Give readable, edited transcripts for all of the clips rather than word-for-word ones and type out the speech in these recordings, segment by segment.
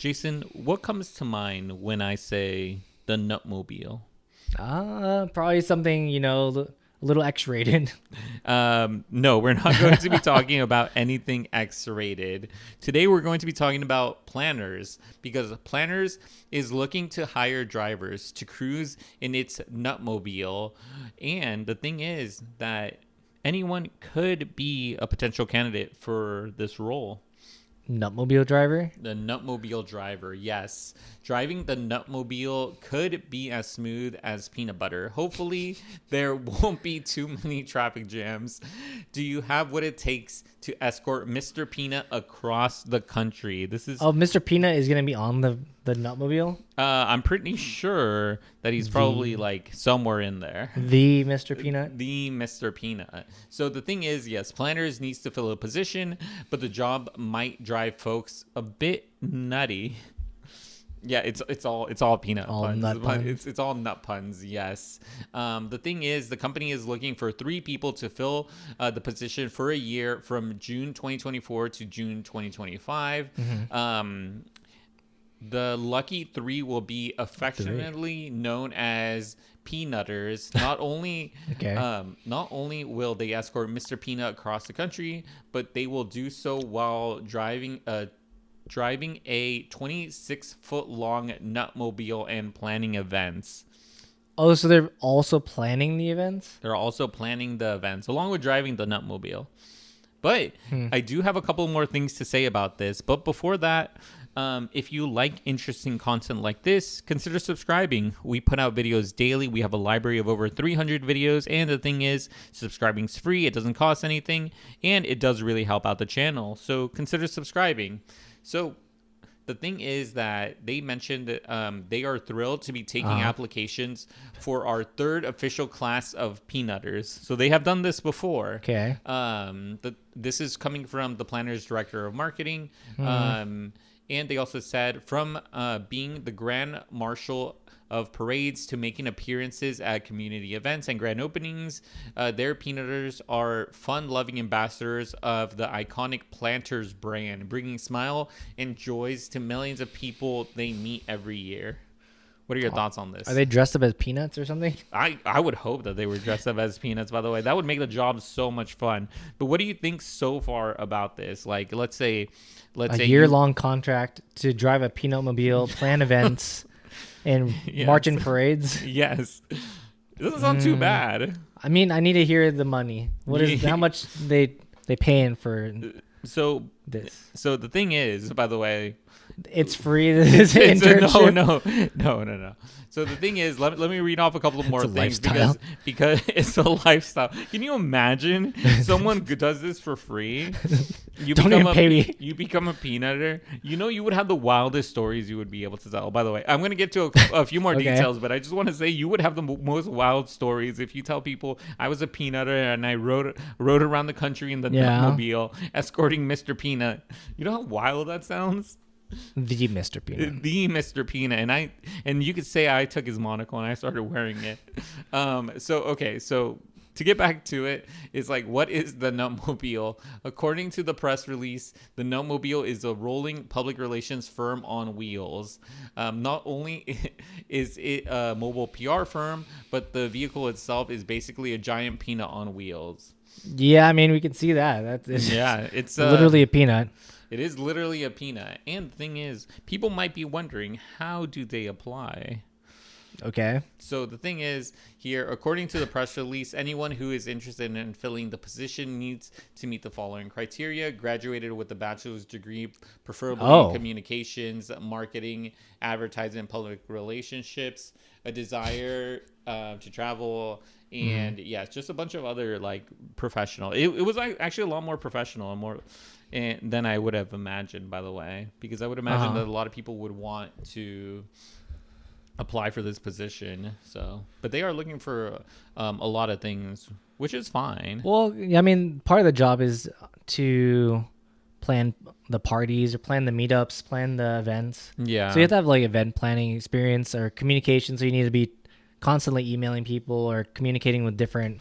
Jason, what comes to mind when I say the Nutmobile? Probably something, a little X-rated. No, we're not going to be talking about anything X-rated. Today, we're going to be talking about Planners because Planners is looking to hire drivers to cruise in its Nutmobile, and the thing is that anyone could be a potential candidate for this role. Nutmobile driver. The Nutmobile driver, yes. Driving the Nutmobile could be as smooth as peanut butter. Hopefully, there won't be too many traffic jams. Do you have what it takes to escort Mr. Peanut across the country? This is Oh, Mr. Peanut is gonna be on the Nutmobile. I'm pretty sure that he's probably like somewhere in there. The Mr. Peanut. The Mr. Peanut. So the thing is, yes, Planners needs to fill a position, but the job might drive folks a bit nutty. Yeah, it's all peanut All puns. nut puns. It's all nut puns. Yes. The thing is, the company is looking for 3 people to fill the position for a year from June 2024 to June 2025. The lucky 3 will be affectionately known as peanutters. Okay. Not only will they escort Mr. Peanut across the country, but they will do so while driving a 26-foot long Nutmobile and planning events. Oh, so they're also planning the events? They're also planning the events along with driving the Nutmobile. But I do have a couple more things to say about this. But before that, if you like interesting content like this, consider subscribing. We put out videos daily. We have a library of over 300 videos. And the thing is, subscribing's free. It doesn't cost anything. And it does really help out the channel. So consider subscribing. So the thing is that they mentioned that they are thrilled to be taking applications for our 3rd official class of peanutters. So they have done this before. Okay. This is coming from the Planners Director of Marketing. And they also said from being the Grand Marshal of parades to making appearances at community events and grand openings, their peanutters are fun-loving ambassadors of the iconic Planters brand, bringing smile and joys to millions of people they meet every year. What are your thoughts on this? Are they dressed up as peanuts or something? I would hope that they were dressed up as peanuts, by the way. That would make the job so much fun. But what do you think so far about this? Like, let's say A year-long contract to drive a peanut mobile, plan events, and Yes. march in parades. Yes. It doesn't sound too bad. I mean, I need to hear the money. What is how much they paying for So this? so the thing is, by the way, It's free. This it's internship. no. So the thing is, let me read off a couple of more a things lifestyle. because it's a lifestyle. Can you imagine someone does this for free? You Don't even pay me. You become a peanutter. You know, you would have the wildest stories you would be able to tell. By the way, I'm going to get to a few more Okay. details, but I just want to say you would have the most wild stories if you tell people I was a peanutter and I rode around the country in the Yeah. Nutmobile escorting Mr. Peanut. You know how wild that sounds? The Mr. Peanut. The Mr. Peanut, and you could say I took his monocle and I started wearing it. So to get back to it, it's like, what is the Nutmobile? According to the press release, the Nutmobile is a rolling public relations firm on wheels. Not only is it a mobile PR firm, but the vehicle itself is basically a giant peanut on wheels. Yeah, I mean, we can see that. That's Yeah, it's literally a peanut. It is literally a peanut. And the thing is, people might be wondering, how do they apply? Okay. So the thing is, here, according to the press release, anyone who is interested in filling the position needs to meet the following criteria: graduated with a bachelor's degree, preferably in communications, marketing, advertising, public relationships, a desire to travel, and yeah, it's just a bunch of other like professional. It was actually a lot more professional and more than I would have imagined, by the way, because I would imagine that a lot of people would want to apply for this position. So, but they are looking for a lot of things, which is fine. Well, I mean, part of the job is to plan the parties or plan the meetups, plan the events. Yeah. So you have to have like event planning experience or communication. So you need to be constantly emailing people or communicating with different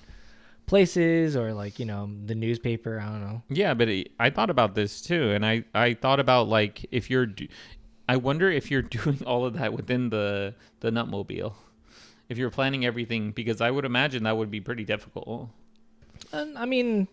places or like, the newspaper. I don't know. Yeah, but I thought about this too. And I thought about like, if you're I wonder if you're doing all of that within the Nutmobile. If you're planning everything, because I would imagine that would be pretty difficult. I mean,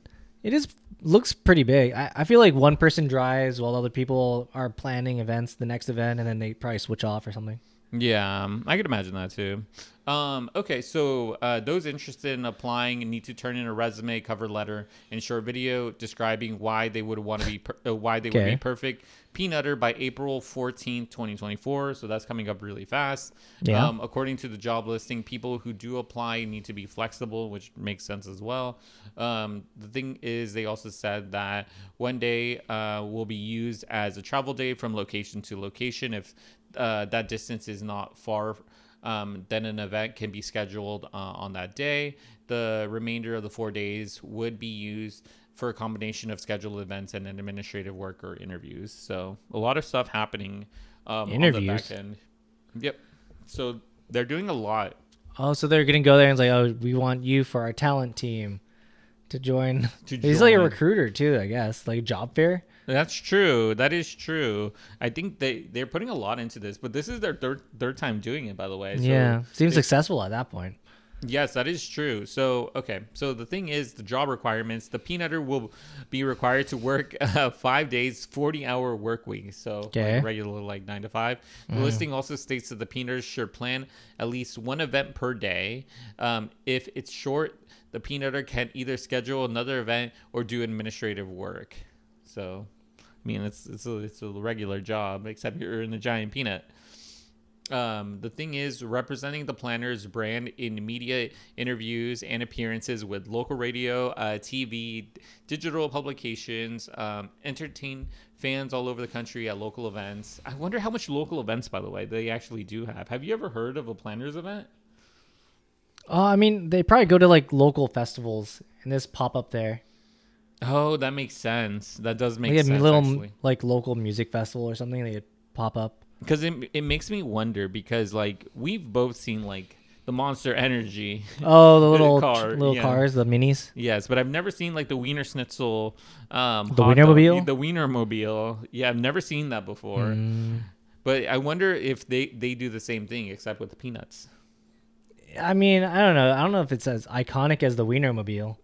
looks pretty big. I feel like one person drives while other people are planning events, the next event, and then they probably switch off or something. Yeah, I could imagine that too. Okay, so those interested in applying need to turn in a resume, cover letter, and short video describing why they would want to be would be perfect peanutter by April 14th, 2024. So that's coming up really fast. Yeah. According to the job listing, people who do apply need to be flexible, which makes sense as well. The thing is, they also said that one day will be used as a travel day from location to location if that distance is not far. Then an event can be scheduled on that day. The remainder of the 4 days would be used for a combination of scheduled events and administrative work or interviews. So a lot of stuff happening on the back end. Yep. So they're doing a lot. Oh, so they're going to go there and it's like, oh, we want you for our talent team to join. He's like a recruiter too, I guess, like job fair. That's true. That is true. I think they're putting a lot into this, but this is their third time doing it, by the way. So yeah, seems successful at that point. Yes, that is true. So, okay. So the thing is, the job requirements, the peanutter will be required to work 5 days, 40-hour work week. So like regular, like 9 to 5. The listing also states that the peanutters should plan at least one event per day. If it's short, the peanutter can either schedule another event or do administrative work. So, I mean, it's a regular job, except you're in a giant peanut. The thing is, representing the planner's brand in media interviews and appearances with local radio, TV, digital publications, entertain fans all over the country at local events. I wonder how much local events, by the way, they actually do have. Have you ever heard of a planner's event? I mean, they probably go to like local festivals and this pop up there. Oh, that makes sense. That does make sense. A little actually. Like local music festival or something, they pop up. Because it makes me wonder, because like we've both seen like the Monster Energy. Oh, the little cars, the minis. Yes, but I've never seen like the Wiener Schnitzel. The Wienermobile? The Wienermobile. Yeah, I've never seen that before. But I wonder if they do the same thing except with the peanuts. I mean, I don't know. I don't know if it's as iconic as the Wienermobile.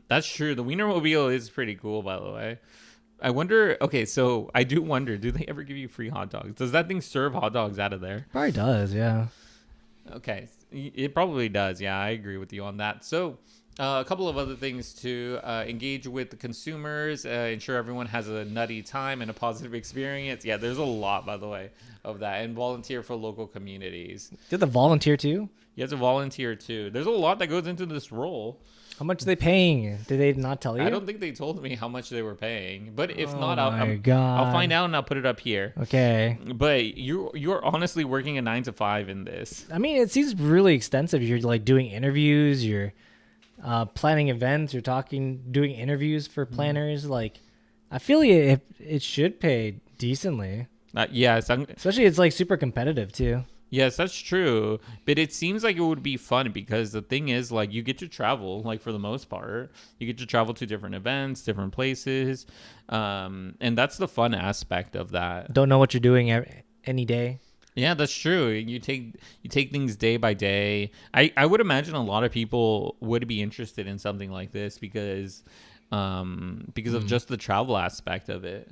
That's true. The Wienermobile is pretty cool, by the way. I wonder, okay, so I do wonder, do they ever give you free hot dogs? Does that thing serve hot dogs out of there? Probably does, yeah. Okay, it probably does. Yeah, I agree with you on that. So a couple of other things to engage with the consumers, ensure everyone has a nutty time and a positive experience. Yeah, there's a lot, by the way, of that. And volunteer for local communities. You have to volunteer too? You have to volunteer too. There's a lot that goes into this role. How much are they paying? Did they not tell you? I don't think they told me how much they were paying. But if not, I'll find out and I'll put it up here. Okay. But you're honestly working a 9 to 5 in this. I mean, it seems really extensive. You're like doing interviews. You're planning events. You're doing interviews for planners. Like, I feel like it should pay decently. Yes. Especially it's like super competitive too. Yes, that's true. But it seems like it would be fun because the thing is, like, you get to travel, like, for the most part. You get to travel to different events, different places. And that's the fun aspect of that. Don't know what you're doing any day. Yeah, that's true. You take things day by day. I would imagine a lot of people would be interested in something like this because of just the travel aspect of it.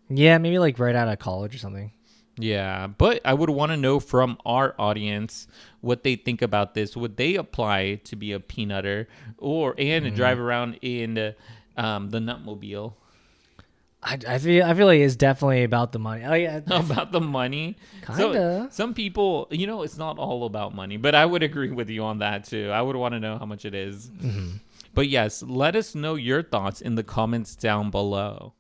Yeah, maybe like right out of college or something. Yeah, but I would want to know from our audience what they think about this. Would they apply to be a peanutter and drive around in the Nutmobile? I feel like it's definitely about the money. Oh, yeah. About the money? Kinda. So, some people, it's not all about money, but I would agree with you on that too. I would want to know how much it is. But yes, let us know your thoughts in the comments down below.